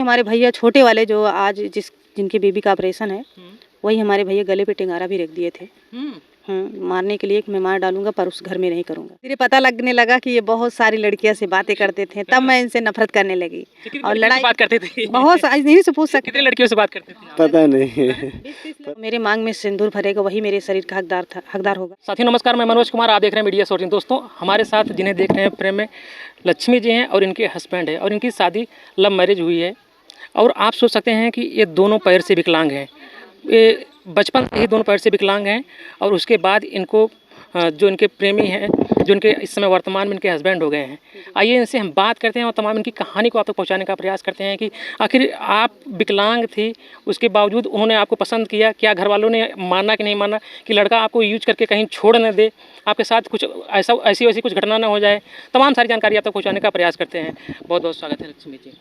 हमारे भैया छोटे वाले जो आज जिनकी बेबी का ऑपरेशन है, वही हमारे भैया गले पे टिंगारा भी रख दिए थे मारने के लिए कि मैं मार डालूंगा पर उस घर में नहीं करूंगा। फिर पता लगने लगा कि ये बहुत सारी लड़कियों से बातें करते थे, तब मैं इनसे नफरत करने लगी और लड़ाई बात करते थे। बहुत नहीं से पूछ सकते, कितनी लड़कियों से बात करते थे पता नहीं। मेरे मांग में सिंदूर भरेगा वही मेरे शरीर का हकदार होगा। साथियों नमस्कार, मैं मनोज कुमार, आप देख रहे हैं मीडिया 14। दोस्तों हमारे साथ जिन्हें देख रहे हैं प्रेम में लक्ष्मी जी हैं और इनके हस्बैंड है और इनकी शादी लव मैरिज हुई है। और आप सोच सकते हैं कि ये दोनों पैर से विकलांग हैं, ये बचपन से ही दोनों पैर से विकलांग हैं। और उसके बाद इनको जो इनके प्रेमी हैं, जो इनके इस समय वर्तमान में इनके हस्बैंड हो गए हैं, आइए इनसे हम बात करते हैं और तमाम इनकी कहानी को आप तक पहुंचाने का प्रयास करते हैं कि आखिर आप विकलांग थी, उसके बावजूद उन्होंने आपको पसंद किया, क्या घर वालों ने माना कि नहीं माना कि लड़का आपको यूज करके कहीं छोड़ न दे, आपके साथ कुछ ऐसी वैसी कुछ घटना ना हो जाए। तमाम सारी जानकारी आप तक पहुँचाने का प्रयास करते हैं। बहुत बहुत स्वागत है लक्ष्मी जी।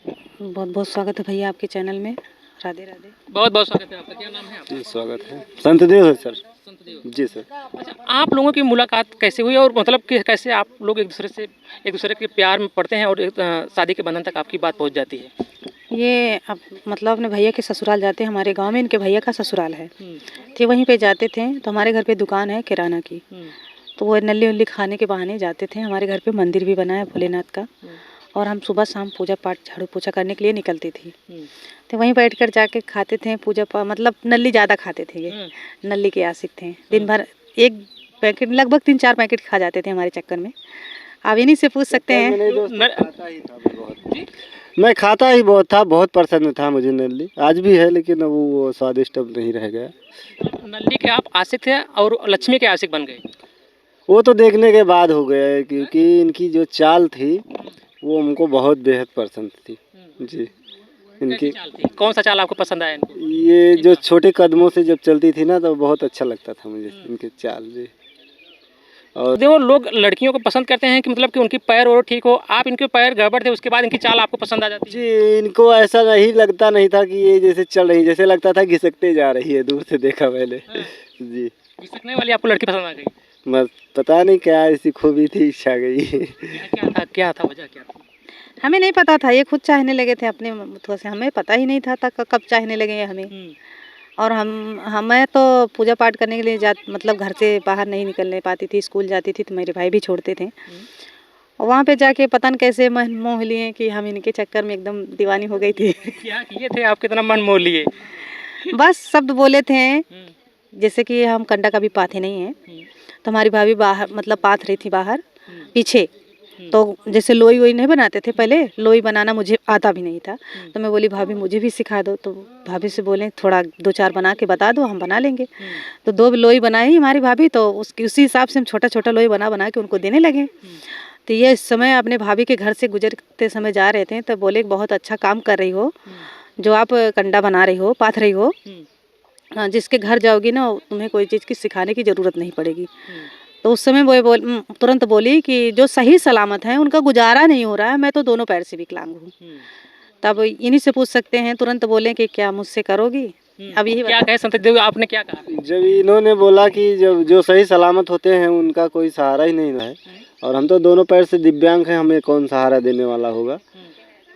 बहुत बहुत स्वागत है भैया आपके चैनल में। राधे राधे। बहुत बहुत स्वागत है आपका। क्या नाम है आपका? स्वागत है। संतदेव है सर। संतदेव जी सर। अच्छा, आप लोगों की मुलाकात कैसे हुई और मतलब कि कैसे आप लोग एक दूसरे के प्यार में पड़ते हैं और शादी के बंधन तक आपकी बात पहुंच जाती है? ये अब मतलब अपने भैया के ससुराल जाते हैं, हमारे गांव में इनके भैया का ससुराल है, तो वहीं पे जाते थे। तो हमारे घर पे दुकान है किराना की, तो वो नल्ली उल्ली खाने के बहाने जाते थे। हमारे घर पे मंदिर भी बना है भोलेनाथ का, और हम सुबह शाम पूजा पाठ झाड़ू पोछा करने के लिए निकलती थी। तो वहीं बैठ कर जाके खाते थे मतलब नल्ली ज़्यादा खाते थे, ये नल्ली के आशिक थे। दिन भर एक पैकेट लगभग 3-4 पैकेट खा जाते थे हमारे चक्कर में। आप इन्हीं से पूछ सकते हैं। मैं खाता ही बहुत था, बहुत पसंद था मुझे नल्ली, आज भी है, लेकिन अब वो स्वादिष्ट अब नहीं रह गया। नल्ली के आप आशिक थे और लक्ष्मी के आशिक बन गए? वो तो देखने के बाद हो गया है, क्योंकि इनकी जो चाल थी वो हमको बहुत बेहद पसंद थी जी। इनकी कौन सा चाल आपको पसंद आया इनको? ये जो छोटे कदमों से जब चलती थी ना, तो बहुत अच्छा लगता था मुझे इनके चाल जी। और देखो लोग लड़कियों को पसंद करते हैं कि मतलब कि उनकी पैर और ठीक हो, आप इनके पैर गड़बड़ थे उसके बाद इनकी चाल आपको पसंद आ जाती है? जी, इनको ऐसा नहीं लगता नहीं था कि ये जैसे चल रही, जैसे लगता था घिसकते जा रही है, दूर से देखा पहले। जी, घिसकने वाली आपको लड़की पसंद आ गई? बस पता नहीं क्या ऐसी खूबी थी, इच्छा गई। क्या था वजह क्या था? हमें नहीं पता था, ये खुद चाहने लगे थे अपने थोड़ा से, हमें पता ही नहीं था कब चाहने लगे हमें। और हमें तो पूजा पाठ करने के लिए मतलब घर से बाहर नहीं निकलने पाती थी, स्कूल जाती थी तो मेरे भाई भी छोड़ते थे। और वहाँ पे जाके पता नहीं कैसे मन मोह लिए कि हम इनके चक्कर में एकदम दीवानी हो गई थी। क्या किए थे आप, कितना मन मोह लिए? बस शब्द बोले थे, जैसे कि हम कंडा का भी पाते नहीं है, तो हमारी भाभी बाहर मतलब पाथ रही थी बाहर पीछे, तो जैसे लोई वोई नहीं बनाते थे पहले, लोई बनाना मुझे आता भी नहीं था। तो मैं बोली भाभी मुझे भी सिखा दो, तो भाभी से बोले थोड़ा 2-4 बना के बता दो, हम बना लेंगे। तो 2 लोई बनाई हमारी भाभी, तो उसी हिसाब से हम छोटा छोटा लोई बना के उनको देने लगे। तो ये इस समय अपने भाभी के घर से गुजरते समय जा रहे थे, तो बोले बहुत अच्छा काम कर रही हो, जो आप कंडा बना रही हो, पाथ रही हो, जिसके घर जाओगी ना तुम्हें कोई चीज़ की सिखाने की ज़रूरत नहीं पड़ेगी। तो उस समय वो तुरंत बोली कि जो सही सलामत है उनका गुजारा नहीं हो रहा है, मैं तो दोनों पैर से विकलांग हूँ। तब इन्हीं से पूछ सकते हैं, तुरंत बोले कि क्या मुझसे करोगी? अब यही क्या कहे संतदेव, आपने क्या कहा? जब इन्होंने बोला कि जब जो सही सलामत होते हैं उनका कोई सहारा ही नहीं है, और हम तो दोनों पैर से दिव्यांग हैं, हमें कौन सहारा देने वाला होगा।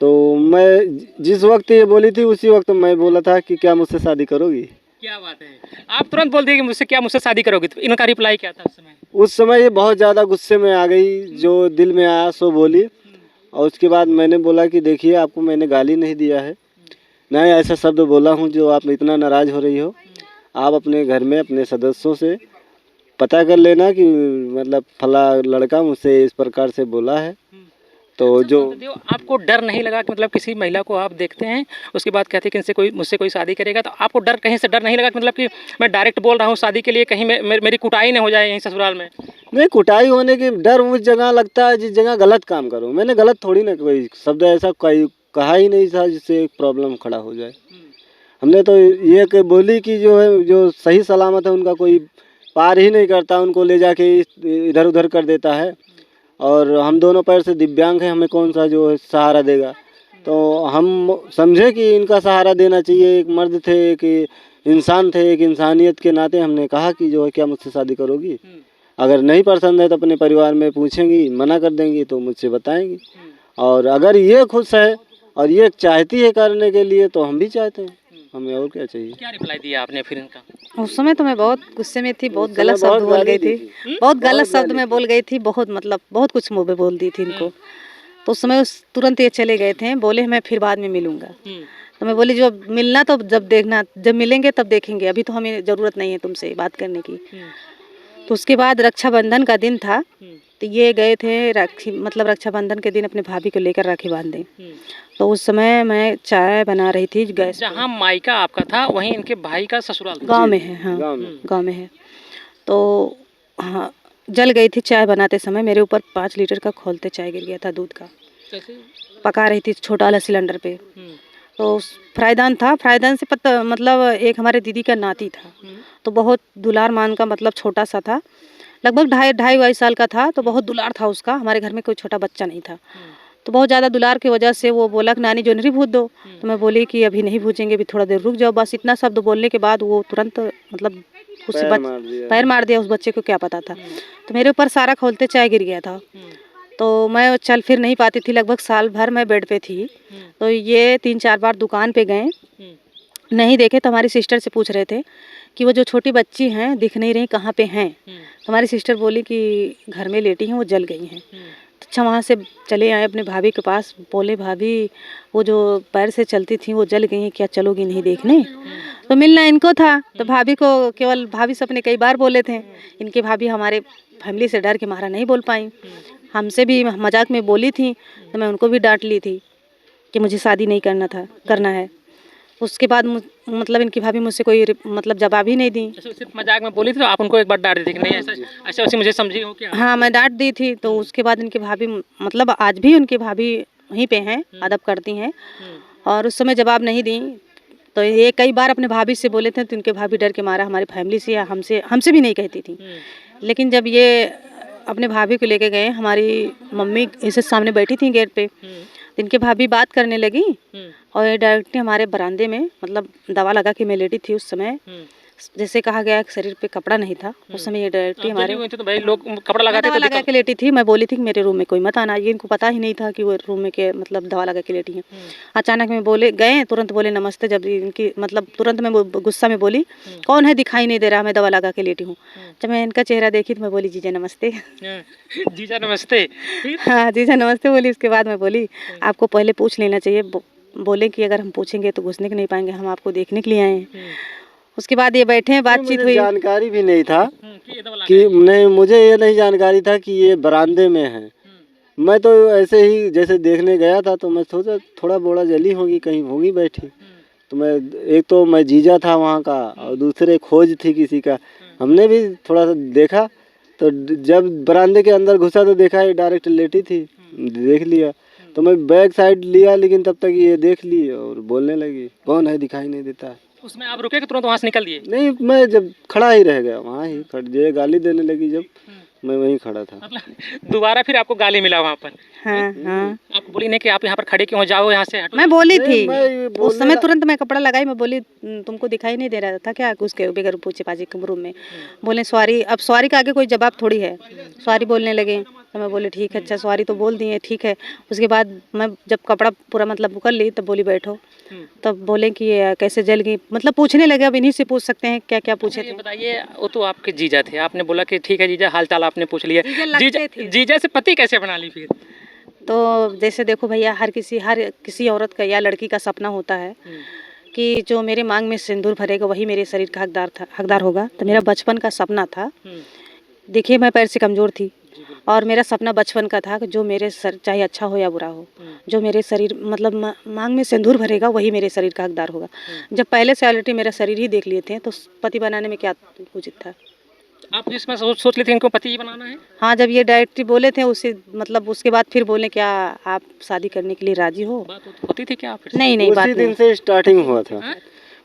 तो मैं जिस वक्त ये बोली थी उसी वक्त मैं बोला था कि क्या मुझसे शादी करोगी? क्या बात है, आप तुरंत बोल दिए कि मुझसे शादी करोगे? तो इनका रिप्लाई क्या था उस समय? उस समय ये बहुत ज़्यादा गुस्से में आ गई, जो दिल में आया सो बोली। और उसके बाद मैंने बोला कि देखिए आपको मैंने गाली नहीं दिया है, नहीं ऐसा शब्द बोला हूँ जो आप इतना नाराज़ हो रही हो। आप अपने घर में अपने सदस्यों से पता कर लेना कि मतलब फला लड़का मुझसे इस प्रकार से बोला है। तो जो आपको डर नहीं लगा कि मतलब किसी महिला को आप देखते हैं उसके बाद कहते हैं कि इनसे मुझसे कोई शादी करेगा, तो आपको डर कहीं से डर नहीं लगा कि मतलब कि मैं डायरेक्ट बोल रहा हूँ शादी के लिए, कहीं मेरी कुटाई न हो जाए यहीं ससुराल में? नहीं, कुटाई होने की डर उस जगह लगता है जिस जगह गलत काम करो। मैंने गलत थोड़ी ना कोई शब्द ऐसा कोई कहा ही नहीं था जिससे एक प्रॉब्लम खड़ा हो जाए। हमने तो ये बोली कि जो है जो सही सलामत है उनका कोई पार ही नहीं करता, उनको ले जाके इधर उधर कर देता है। और हम दोनों पैर से दिव्यांग हैं, हमें कौन सा जो है सहारा देगा। तो हम समझे कि इनका सहारा देना चाहिए। एक मर्द थे, एक इंसान थे, एक इंसानियत के नाते हमने कहा कि जो है क्या मुझसे शादी करोगी? अगर नहीं पसंद है तो अपने परिवार में पूछेंगी, मना कर देंगी तो मुझसे बताएंगी। और अगर ये खुश है और ये चाहती है करने के लिए, तो हम भी चाहते हैं, हमें और क्या चाहिए। क्या रिप्लाई दिया आपने फिर इनका? उस समय तो मैं बहुत गुस्से में थी, बहुत उस गलत समय शब्द बहुत बोल गाली गई दी थी, थी। बहुत गलत बहुत शब्द गाली में बोल गई थी, बहुत मतलब बहुत कुछ मुँह पे बोल दी थी इनको। तो उस समय तुरंत ये चले गए थे, बोले मैं फिर बाद में मिलूंगा। तो मैं बोली जो मिलना तो जब देखना, जब मिलेंगे तब देखेंगे, अभी तो हमें ज़रूरत नहीं है तुमसे बात करने की। तो उसके बाद रक्षाबंधन का दिन था, तो ये गए थे राखी मतलब रक्षाबंधन के दिन अपने भाभी को लेकर राखी बांधने। तो उस समय मैं चाय बना रही थी गैस पे। जहाँ मायका आपका था वहीं इनके भाई का ससुराल था। गांव में है, हाँ गांव में है। तो हाँ, जल गई थी चाय बनाते समय, मेरे ऊपर 5 लीटर का खौलते चाय गिर गया था दूध का। कैसे? पका रही थी छोटा वाला सिलेंडर पे। तो फ्राइदान था, फ्राइदान से पता मतलब एक हमारे दीदी का नाती था, तो बहुत दुलार मान का मतलब छोटा सा था, लगभग ढाई साल का था। तो बहुत दुलार था उसका, हमारे घर में कोई छोटा बच्चा नहीं था। तो बहुत ज़्यादा दुलार की वजह से वो बोला कि नानी जोनरी भूज दो। तो मैं बोली कि अभी नहीं भूजेंगे, अभी थोड़ा देर रुक जाओ। बस इतना शब्द बोलने के बाद वो तुरंत मतलब उससे पैर मार दिया। उस बच्चे को क्या पता था। तो मेरे ऊपर सारा खोलते चाय गिर गया था। तो मैं चल फिर नहीं पाती थी, लगभग साल भर मैं बेड पे थी। तो ये 3-4 बार दुकान पे गए, नहीं देखे। तो हमारी सिस्टर से पूछ रहे थे कि वो जो छोटी बच्ची हैं दिख नहीं रही, कहाँ पे हैं। तो हमारी सिस्टर बोली कि घर में लेटी हैं, वो जल गई हैं। तो अच्छा वहाँ से चले आए अपने भाभी के पास, बोले भाभी वो जो पैर से चलती थी वो जल गई हैं, क्या चलोगी नहीं देखने। तो मिलना इनको था, तो भाभी को केवल भाभी से अपने कई बार बोले थे। इनके भाभी हमारे फैमिली से डर के मारा नहीं बोल पाई, हमसे भी मजाक में बोली थी। तो मैं उनको भी डांट ली थी कि मुझे शादी नहीं करना है। उसके बाद मतलब इनकी भाभी मुझसे कोई मतलब जवाब ही नहीं दी। सिर्फ मजाक में बोली थी तो आप उनको एक बार डांट दी थी कि नहीं ऐसा ऐसे वैसे मुझे समझी हो क्या? हाँ मैं डांट दी थी। तो उसके बाद इनकी भाभी मतलब आज भी उनकी भाभी वहीं पे हैं, अदब करती हैं, और उस समय जवाब नहीं दी। तो ये कई बार अपने भाभी से बोले थे, तो इनके भाभी डर के मारा हमारी फैमिली से या हमसे भी नहीं कहती थी। लेकिन जब ये अपने भाभी को लेके गए, हमारी मम्मी इसे सामने बैठी थी गेट पे, तो इनके भाभी बात करने लगी और ये डायरेक्टली हमारे बरामदे में मतलब दवा लगा के मैं लेटी थी उस समय। जैसे कहा गया कि शरीर पे कपड़ा नहीं था, उस समय ये डायरेक्टली हमारे तो भाई लोग कपड़ा लगाते दवा लगा के लेटी थी। मैं बोली थी कि मेरे रूम में कोई मत आना। ये इनको पता ही नहीं था कि वो रूम में के मतलब दवा लगा के लेटी हैं। अचानक में बोले गए, तुरंत बोले नमस्ते। जब इनकी मतलब तुरंत मैं गुस्सा में बोली कौन है, दिखाई नहीं दे रहा, मैं दवा लगा के लेटी हूँ। जब मैं इनका चेहरा देखी तो मैं बोली जीजा नमस्ते। जीजा नमस्ते। हाँ जीजा नमस्ते बोली। उसके बाद मैं बोली आपको पहले पूछ लेना चाहिए। बोले कि अगर हम पूछेंगे तो घुसने के नहीं पाएंगे, हम आपको देखने के लिए आए हैं। उसके बाद ये बैठे हैं, बातचीत हुई। जानकारी भी नहीं था कि नहीं, मुझे ये नहीं जानकारी था कि ये बरामदे में है। मैं तो ऐसे ही जैसे देखने गया था, तो मैं सोचा थोड़ा बोड़ा जली होगी, कहीं होगी बैठी। तो मैं जीजा था वहाँ का, और दूसरे खोज थी किसी का। हमने भी थोड़ा सा देखा, तो जब बरामदे के अंदर घुसा तो देखा ये डायरेक्ट लेटी थी, देख लिया। तो मैं बैक साइड लिया, लेकिन तब तक ये देख ली और बोलने लगी कौन है, दिखाई नहीं देता। उसमें आप रुके कि तुरंत वहाँ से निकल दिए? नहीं, मैं जब खड़ा ही रह गया वहाँ ही, ये गाली देने लगी जब मैं वहीं खड़ा था। मतलब दोबारा फिर आपको गाली मिला वहाँ पर? हाँ। आपको बोली नहीं कि आप यहाँ पर खड़े क्यों, जाओ यहाँ से, हटो। मैं बोली थी उस समय, तुरंत मैं कपड़ा लगाई। मैं बोली तुमको दिखाई नहीं दे रहा था क्या उसके बगैर पूछे पाछे के रूम में। बोले सॉरी। अब सॉरी का आगे कोई जवाब थोड़ी है, सॉरी बोलने लगे। तो मैं बोली ठीक है, अच्छा सॉरी तो बोल दिए, ठीक है। उसके बाद मैं जब कपड़ा पूरा मतलब उकल ली तब बोली बैठो। तब बोले कि ये कैसे जल गई, मतलब पूछने लगे। अब इन्हीं से पूछ सकते हैं क्या क्या पूछे थे। बताइए, वो तो आपके जीजा थे, आपने बोला कि ठीक है जीजा, हाल चाल आपने पूछ लिया। जीजा से पति कैसे बना ली फिर? तो जैसे देखो भैया, हर किसी औरत का या लड़की का सपना होता है कि जो मेरे मांग में सिंदूर भरेगा वही मेरे शरीर का हकदार होगा। तो मेरा बचपन का सपना था। देखिए मैं पैर से कमज़ोर थी, और मेरा सपना बचपन का था कि जो मेरे चाहे अच्छा हो या बुरा हो, जो मेरे शरीर मतलब मांग में सिंदूर भरेगा वही मेरे शरीर का हकदार होगा। जब पहले से ऑलरेडी मेरा शरीर ही देख लिए थे, तो पति बनाने में क्या उचित था। आप जिसमें सोच लेते इनको पति ही बनाना है? हाँ, जब ये डायरेक्टली बोले थे उसे मतलब उसके बाद फिर बोले क्या आप शादी करने के लिए राजी हो। बात होती थी क्या फिर? नहीं बात उसी दिन से स्टार्टिंग हुआ था।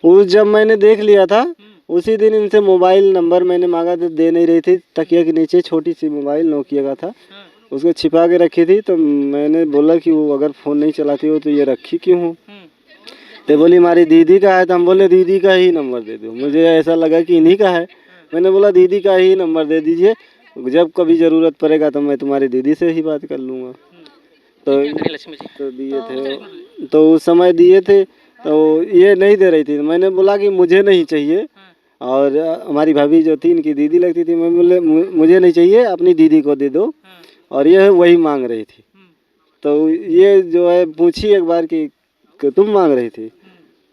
वो जब मैंने देख लिया था उसी दिन इनसे मोबाइल नंबर मैंने मांगा था, दे नहीं रही थी। तकिया के नीचे छोटी सी मोबाइल नोकिया का था, उसको छिपा के रखी थी। तो मैंने बोला कि वो अगर फ़ोन नहीं चलाती हो तो ये रखी क्यों हो। तो बोली हमारी दीदी का है। तो हम बोले दीदी का ही नंबर दे दो। मुझे ऐसा लगा कि इन्हीं का है। मैंने बोला दीदी का ही नंबर दे दीजिए, जब कभी ज़रूरत पड़ेगा तो मैं तुम्हारी दीदी से ही बात कर लूँगा। तो दिए थे। तो उस समय दिए थे, तो ये नहीं दे रही थी। मैंने बोला कि मुझे नहीं चाहिए, और हमारी भाभी जो थी, इनकी दीदी लगती थी, मैं बोले मुझे नहीं चाहिए, अपनी दीदी को दे दो, और ये वही मांग रही थी। तो ये जो है पूछी एक बार कि तुम मांग रही थी,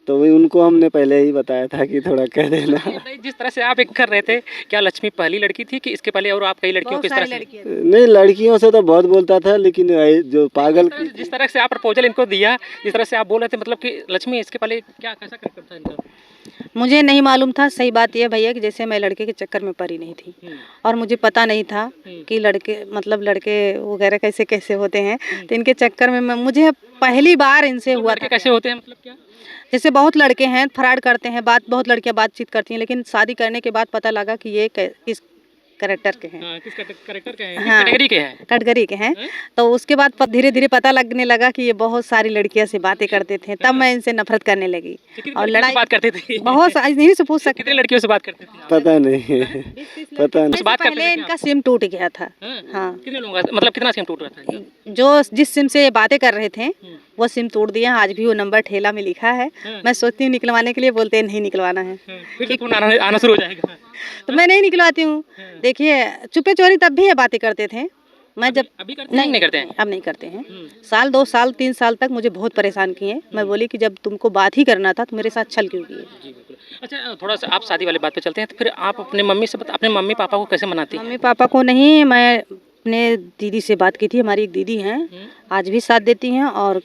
तो वही उनको हमने पहले ही बताया था कि थोड़ा कह देना। नहीं, जिस तरह से आप एक कर रहे थे, क्या लक्ष्मी पहली लड़की थी कि इसके पहले और आप कई लड़कियों को इस तरह से? नहीं, लड़कियों से तो बहुत बोलता था, लेकिन जो पागल जिस तरह से आप प्रपोजल इनको दिया, जिस तरह से आप बोल रहे थे, मतलब कि लक्ष्मी इसके पहले क्या कैसा करैक्टर था इनका? मुझे नहीं मालूम था। सही बात यह भैया कि जैसे मैं लड़के के चक्कर में पड़ी नहीं थी, और मुझे पता नहीं था कि लड़के मतलब लड़के वगैरह कैसे कैसे होते हैं। तो इनके चक्कर में मुझे पहली बार इनसे हुआ लड़के था। कैसे होते हैं, मतलब क्या? जैसे बहुत लड़के हैं फ्रॉड करते हैं, बहुत लड़कियां बातचीत करती हैं, लेकिन शादी करने के बाद पता लगा कि ये किस कैरेक्टर के हैं। हाँ, किस कैरेक्टर के हैं, किस हाँ, कैटेगरी के हैं? कैटेगरी के हैं। तो उसके बाद धीरे धीरे पता लगने लगा कि ये बहुत सारी लड़कियों से बातें करते थे। तब मैं इनसे नफरत करने लगी और लड़ाई बात करते थे? बहुत नहीं से पूछ सकते। कितने लड़कियों से बात करते थे? पता नहीं, पता नहीं। बात करते पहले थे इनका सिम टूट गया था। हाँ, कितने लोगों का, मतलब कितना सिम टूट रहा था? जो जिस सिम से ये बातें कर रहे थे वो सिम तोड़ दिया। आज भी वो नंबर ठेला में लिखा है। मैं सोचती हूँ निकलवाने के लिए, बोलते हैं नहीं निकलवाना है। फिर तो फोन आना शुरू हो जाएगा। तो मैं नहीं निकलवाती हूँ। देखिए चुपे चोरी तब भी ये बातें करते थे। मैं जब अभी करते हैं, नहीं करते हैं? अब नहीं करते हैं। साल 2 साल 3 साल तक मुझे बहुत परेशान किए। मैं बोली कि जब तुमको बात ही करना था तो मेरे साथ छल क्यों किए। जी बिल्कुल। अच्छा, थोड़ा सा आप शादी वाली बात पे चलते हैं। तो फिर आप अपने मम्मी से अपने मम्मी पापा को कैसे मनाती हैं? मम्मी पापा को नहीं, मैं अपने दीदी से बात की थी। हमारी एक दीदी हैं, आज भी साथ देती हैं, और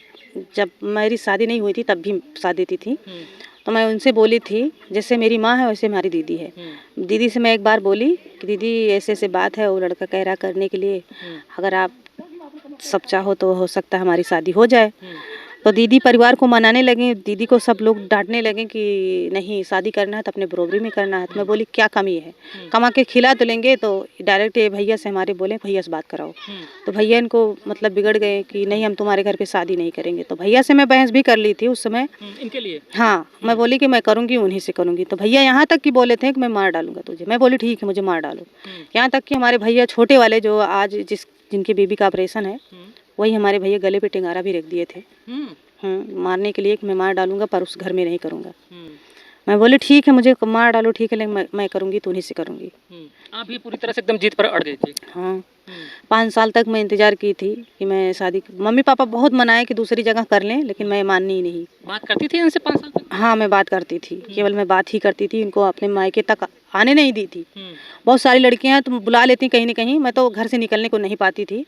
जब मेरी शादी नहीं हुई थी तब भी साथ देती थी। तो मैं उनसे बोली थी, जैसे मेरी माँ है वैसे हमारी दीदी है। दीदी से मैं एक बार बोली कि दीदी ऐसे ऐसे बात है, वो लड़का कह रहा करने के लिए, अगर आप सब चाहो तो हो सकता है हमारी शादी हो जाए। तो दीदी परिवार को मनाने लगे, दीदी को सब लोग डांटने लगे कि नहीं शादी करना है तो अपने बरोबरी में करना है। तो मैं बोली क्या कमी है, कमा के खिला तो लेंगे। तो डायरेक्ट ये भैया से हमारे बोले भैया से बात कराओ। तो भैया इनको मतलब बिगड़ गए कि नहीं हम तुम्हारे घर पे शादी नहीं करेंगे। तो भैया से मैं बहस भी कर ली थी उस समय इनके लिए। हाँ, मैं बोली कि मैं करूँगी, उन्हीं से करूँगी। तो भैया यहाँ तक कि बोले थे कि मैं मार डालूंगा तुझे। मैं बोली ठीक है मुझे मार डालो। यहाँ तक कि हमारे भैया छोटे वाले जो आज जिनकी बेबी का ऑपरेशन है, वही हमारे भैया गले पे टेंगारा भी रख दिए थे मारने के लिए कि मैं मार डालूंगा पर उस घर में नहीं करूँगा। मैं बोली ठीक है मुझे मार डालो, ठीक है, लेकिन मैं करूँगी तो उन्हीं से करूँगी। आप भी पूरी तरह से एकदम जीत पर अड़ गई थी। हाँ, 5 साल तक मैं इंतज़ार की थी कि मैं शादी, मम्मी पापा बहुत मनाए कि दूसरी जगह कर लें, लेकिन मैं माननी ही नहीं। बात करती थी इनसे 5 साल तक? हाँ, मैं बात करती थी, केवल मैं बात ही करती थी, इनको अपने मायके तक आने नहीं दी थी। बहुत सारी लड़कियां हैं तो बुला लेती कहीं ना कहीं, मैं तो घर से निकलने को नहीं पाती थी।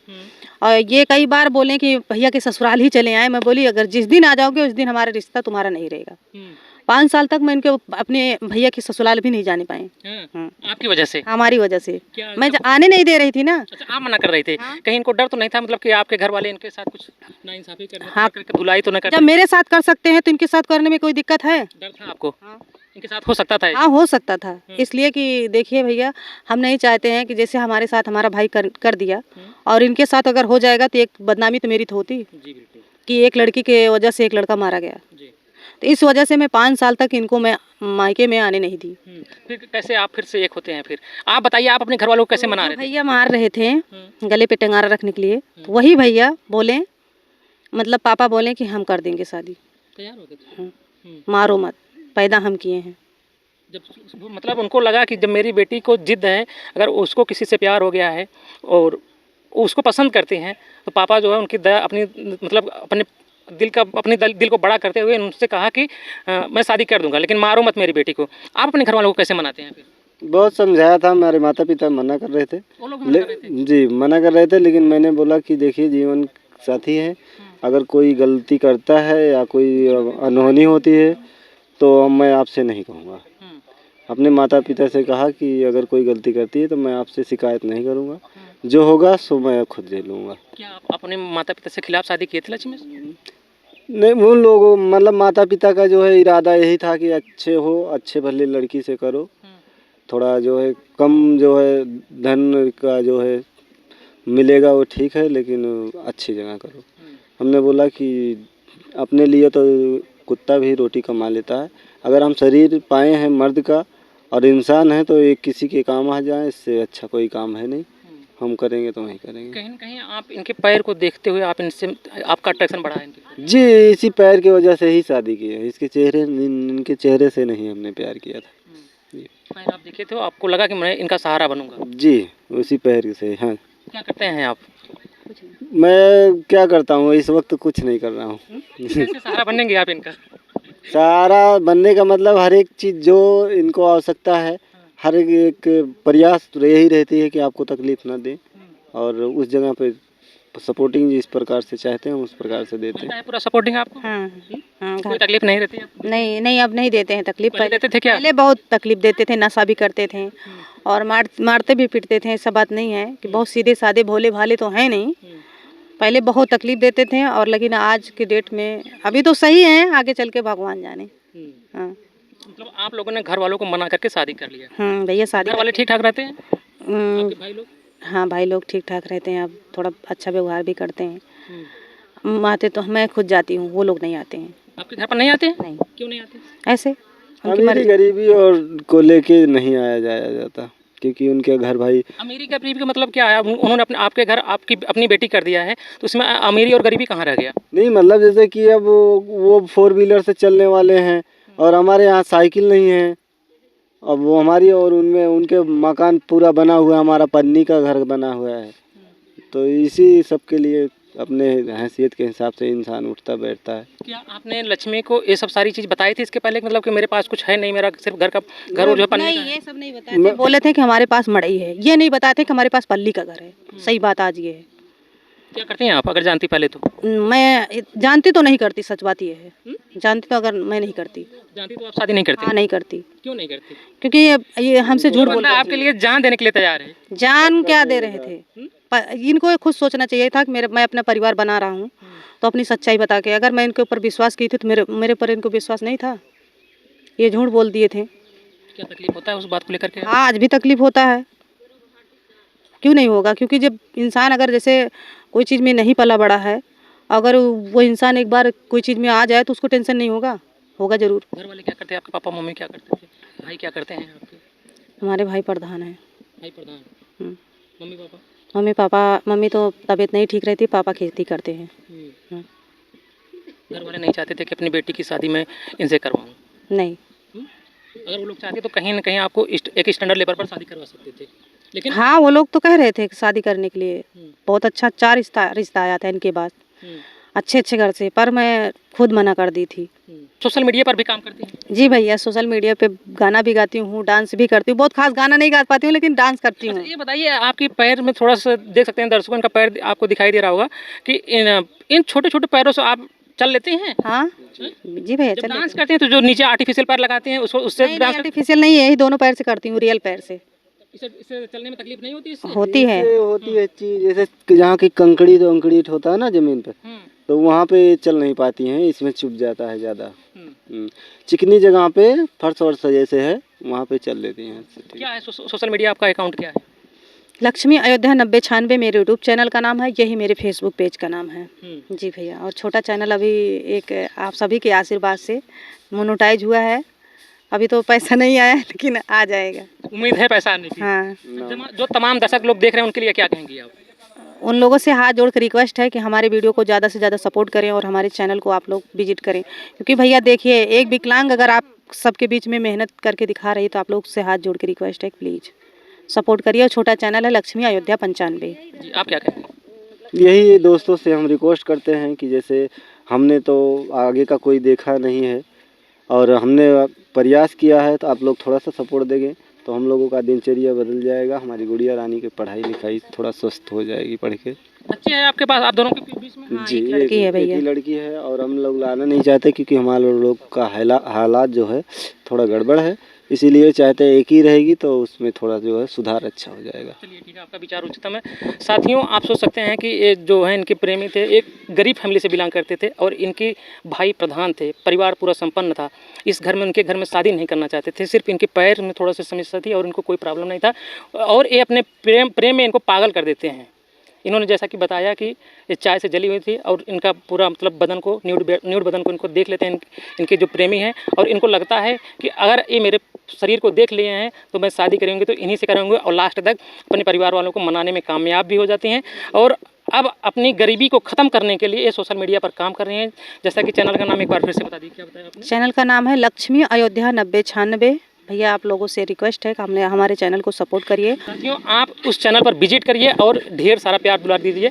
और ये कई बार बोले कि भैया के ससुराल ही चले आए। मैं बोली अगर जिस दिन आ जाओगे उस दिन हमारा रिश्ता तुम्हारा नहीं रहेगा। 5 साल तक मैं इनके अपने भैया के ससुराल भी नहीं जाने पाए। आपकी वजह से? हमारी वजह से मैं आने नहीं दे रही थी ना। अच्छा, आप मना कर रहे थे? कहीं इनको डर तो नहीं था, मतलब कि आपके घर वाले इनके साथ कुछ नाइंसाफी करने? हाँ, धुलाई तो न करते? जब मेरे साथ कर सकते हैं तो इनके साथ करने में कोई दिक्कत है? डर था आपको? इनके साथ हो सकता था? हाँ, हो सकता था। इसलिए कि देखिए भैया, हम नहीं चाहते हैं कि जैसे हमारे साथ हमारा भाई कर दिया और इनके साथ अगर हो जाएगा तो एक बदनामी तो मेरी तो होती कि एक लड़की के वजह से एक लड़का मारा गया। तो इस वजह से मैं 5 साल तक इनको मैं मायके में आने नहीं दी। फिर कैसे आप फिर से एक होते हैं? फिर आप बताइए, आप अपने घर वालों को कैसे मना रहे थे? भैया मार रहे थे गले पे टेंगारा रखने के लिए, तो वही भैया बोले, मतलब पापा बोले कि हम कर देंगे शादी, तैयार हो गए? मारो मत, पैदा हम किए हैं। जब मतलब उनको लगा कि जब मेरी बेटी को जिद है, अगर उसको किसी से प्यार हो गया है और उसको पसंद करते हैं, तो पापा जो है उनकी दया अपनी मतलब अपने दिल को बड़ा करते हुए उनसे कहा कि मैं शादी कर दूंगा, लेकिन मारो मत मेरी बेटी को। आप अपने घर वालों को कैसे मनाते हैं फिर? बहुत समझाया था, हमारे माता पिता मना कर रहे थे। वो लोग मना कर रहे थे? जी मना कर रहे थे, लेकिन मैंने बोला कि देखिए जीवन साथी है, अगर कोई गलती करता है या कोई अनहोनी होती है तो मैं आपसे नहीं कहूँगा। अपने माता पिता से कहा कि अगर कोई गलती करती है तो मैं आपसे शिकायत नहीं करूँगा, जो होगा सो मैं खुद झेल लूँगा। क्या आप अपने माता पिता से खिलाफ शादी किए थे लक्ष्मी? नहीं, उन लोगों मतलब माता पिता का जो है इरादा यही था कि अच्छे हो, अच्छे भले लड़की से करो, थोड़ा जो है कम जो है धन का जो है मिलेगा वो ठीक है, लेकिन अच्छी जगह करो। हमने बोला कि अपने लिए तो कुत्ता भी रोटी कमा लेता है, अगर हम शरीर पाए हैं मर्द का और इंसान है तो एक किसी के काम आ जाए, इससे अच्छा कोई काम है नहीं। हम करेंगे तो वहीं करेंगे। कहीं न कहीं आप इनके पैर को देखते हुए आप इनसे आपका अट्रैक्शन बढ़ा है इनके? जी, इसी पैर की वजह से ही शादी की है, इसके चेहरे इनके चेहरे से नहीं हमने प्यार किया था। जी पैर आप देखे थे आपको लगा कि मैं इनका सहारा बनूंगा? जी, उसी पैर से। हाँ, क्या करते हैं आप? मैं क्या करता हूँ इस वक्त कुछ नहीं कर रहा हूँ। कैसे सहारा बनेंगे आप इनका? सहारा बनने का मतलब हर एक चीज़ जो इनको आवश्यकता है, हर एक प्रयास तो यही रहती है कि आपको तकलीफ ना दें और उस जगह पे सपोर्टिंग जिस प्रकार से चाहते हैं उस प्रकार से देते मिलता हैं। है पूरा सपोर्टिंग आपको? हाँ हाँ कोई तकलीफ नहीं रहती आपको? नहीं नहीं, अब नहीं देते हैं तकलीफ। पहले देते थे क्या? पहले बहुत तकलीफ देते थे, नशा भी करते थे और मारते भी पीटते थे। ऐसा बात नहीं है कि बहुत सीधे साधे भोले भाले तो हैं नहीं। पहले बहुत तकलीफ देते थे और लेकिन आज की डेट में अभी तो सही है, आगे चल के भगवान जाने। हाँ मतलब आप लोगों ने घर वालों को मना करके शादी कर लिया? भैया शादी घर वाले ठीक ठाक रहते हैं? हम्म, आपके भाई लोग? हाँ भाई लोग ठीक ठाक रहते हैं, अब थोड़ा अच्छा व्यवहार भी करते हैं। आते तो मैं खुद जाती हूँ, वो लोग नहीं आते हैं। आपके घर पर नहीं आते? नहीं, क्यों नहीं आते? ऐसे उनकी अमीरी मर्जी। गरीबी और को लेके नहीं आया जाया जाता क्योंकि उनके घर भाई अमीरी गरीबी का मतलब क्या है? उन्होंने अपने आपके घर आपकी अपनी बेटी कर दिया है तो उसमें अमीरी और गरीबी कहाँ रह गया? नहीं, मतलब जैसे कि अब वो 4 व्हीलर से चलने वाले हैं और हमारे यहाँ साइकिल नहीं है। अब वो हमारी और उनमें उनके मकान पूरा बना हुआ है, हमारा पन्नी का घर बना हुआ है। तो इसी सब के लिए अपने हैसियत के हिसाब से इंसान उठता बैठता है। क्या आपने लक्ष्मी को ये सब सारी चीज़ बताई थी इसके पहले कि मतलब कि मेरे पास कुछ है नहीं, मेरा सिर्फ घर जो है पन्नी नहीं, का है? ये सब नहीं बताते थे। बोले थे कि हमारे पास मड़ई है, ये नहीं बताते कि हमारे पास पल्ली का घर है। सही बात आज ये है। क्या करती हैं आप अगर जानती पहले तो? मैं जानती तो नहीं करती, सच बात ये है। जानती तो अगर मैं नहीं करती। जानती तो आप शादी नहीं करती? हाँ नहीं करती, क्यों नहीं करती? क्योंकि ये हमसे झूठ बोल बंदा आपके लिए जान देने के लिए तैयार है। जान क्या दे रहे थे। इनको खुद सोचना चाहिए था कि मैं अपना परिवार बना रहा हूँ तो अपनी सच्चाई बता के, अगर मैं इनके ऊपर विश्वास की थी तो मेरे पर इनको विश्वास नहीं था, ये झूठ बोल दिए थे। क्या तकलीफ होता है उस बात को लेकर के? आज भी तकलीफ होता है, क्यों नहीं होगा? क्योंकि जब इंसान अगर जैसे कोई चीज़ में नहीं पला बड़ा है, अगर वो इंसान एक बार कोई चीज़ में आ जाए तो उसको टेंशन नहीं होगा, होगा जरूर। घर वाले क्या करते हैं आपके? पापा मम्मी क्या करते थे? भाई क्या करते हैं आपके? हमारे भाई प्रधान हैं। भाई प्रधान। हम्म। Mummy papa? मम्मी तो तबीयत नहीं ठीक रहती, पापा खेती करते हैं। घर वाले नहीं चाहते थे कि अपनी बेटी की शादी में इनसे करवाऊँ? नहीं, अगर वो लोग चाहते तो कहीं ना कहीं आपको एक स्टैंडर्ड लेवल पर शादी करवा सकते थे, लेकिन हाँ वो लोग तो कह रहे थे कि शादी करने के लिए। बहुत अच्छा 4 रिश्ता आया था इनके बाद, अच्छे घर से, पर मैं खुद मना कर दी थी। सोशल मीडिया पर भी काम करती हैं? जी भैया, सोशल मीडिया पे गाना भी गाती हूँ, डांस भी करती हूँ। बहुत खास गाना नहीं गा पाती हूँ लेकिन डांस करती हूँ। अच्छा, ये बताइए आपके पैर में थोड़ा सा देख सकते हैं दर्शकों, इनका पैर आपको दिखाई दे रहा होगा कि इन छोटे छोटे पैरों से आप चल लेते हैं? हाँ जी भैया, जब चल डांस करते हैं तो जो नीचे आर्टिफिशियल पैर लगाते हैं उससे डांस आर्टिफिशियल नहीं है, यही दोनों पैर से करती हूँ, रियल पैर से। इससे चलने में तकलीफ नहीं होती इससे? होती है। होती है चीज, जैसे कि जहाँ की कंकड़ी तो अंकड़ी होता है ना जमीन पे, तो वहाँ पे चल नहीं पाती हैं, इसमें चुभ जाता है ज़्यादा। चिकनी जगह पे फर्श वर्श जैसे है वहाँ पे चल लेती हैं। क्या है सोशल मीडिया आपका अकाउंट क्या है? लक्ष्मी अयोध्या 9096 मेरे यूट्यूब चैनल का नाम है, यही मेरे फेसबुक पेज का नाम है। जी भैया, और छोटा चैनल अभी एक आप सभी के आशीर्वाद से मोनेटाइज हुआ है। अभी तो पैसा नहीं आया लेकिन आ जाएगा, उम्मीद है पैसा आने की। हाँ। जो तमाम दर्शक लोग देख रहे हैं उनके लिए क्या कहेंगी आप? उन लोगों से हाथ जोड़ कर रिक्वेस्ट है कि हमारे वीडियो को ज़्यादा से ज़्यादा सपोर्ट करें और हमारे चैनल को आप लोग विजिट करें, क्योंकि भैया देखिए, एक विकलांग अगर आप सबके बीच में मेहनत करके दिखा रही तो आप लोग से हाथ जोड़ के रिक्वेस्ट है, प्लीज़ सपोर्ट करिए। और छोटा चैनल है लक्ष्मी अयोध्या 95। जी, आप क्या कहेंगे? यही दोस्तों से हम रिक्वेस्ट करते हैं कि जैसे हमने तो आगे का कोई देखा नहीं है और हमने प्रयास किया है, तो आप लोग थोड़ा सा सपोर्ट देंगे तो हम लोगों का दिनचर्या बदल जाएगा, हमारी गुड़िया रानी की पढ़ाई लिखाई थोड़ा स्वस्थ हो जाएगी पढ़ के। बच्चे हैं आपके पास, आप दोनों के बीच में? हाँ, जी, एक लड़की है भैया। एक लड़की है और हम लोग लाना नहीं चाहते क्योंकि हमारे लोग का हालात जो है थोड़ा गड़बड़ है, इसीलिए चाहते हैं एक ही रहेगी तो उसमें थोड़ा जो है सुधार अच्छा हो जाएगा। चलिए ठीक है, आपका विचार उचितम है। साथियों, आप सोच सकते हैं कि ये जो है इनके प्रेमी थे, एक गरीब फैमिली से बिलोंग करते थे और इनके भाई प्रधान थे, परिवार पूरा संपन्न था। इस घर में, उनके घर में शादी नहीं करना चाहते थे, सिर्फ इनके पैर में थोड़ा सा समस्या थी और इनको कोई प्रॉब्लम नहीं था और ये अपने प्रेम में इनको पागल कर देते हैं। इन्होंने जैसा कि बताया कि ये चाय से जली हुई थी और इनका पूरा मतलब बदन को न्यूड बदन को इनको देख लेते हैं इनके जो प्रेमी हैं और इनको लगता है कि अगर ये मेरे शरीर को देख लिए हैं तो मैं शादी करेंगे तो इन्हीं से करेंगे, और लास्ट तक अपने परिवार वालों को मनाने में कामयाब भी हो जाती हैं। और अब अपनी गरीबी को ख़त्म करने के लिए ये सोशल मीडिया पर काम कर रहे हैं। जैसा कि चैनल का नाम एक बार फिर से बता दीजिए, क्या बताया आपने? चैनल का नाम है लक्ष्मी अयोध्या 9096। भैया आप लोगों से रिक्वेस्ट है कि हमारे चैनल को सपोर्ट करिए। साथियों, आप उस चैनल पर विजिट करिए और ढेर सारा प्यार दुलार दीजिए।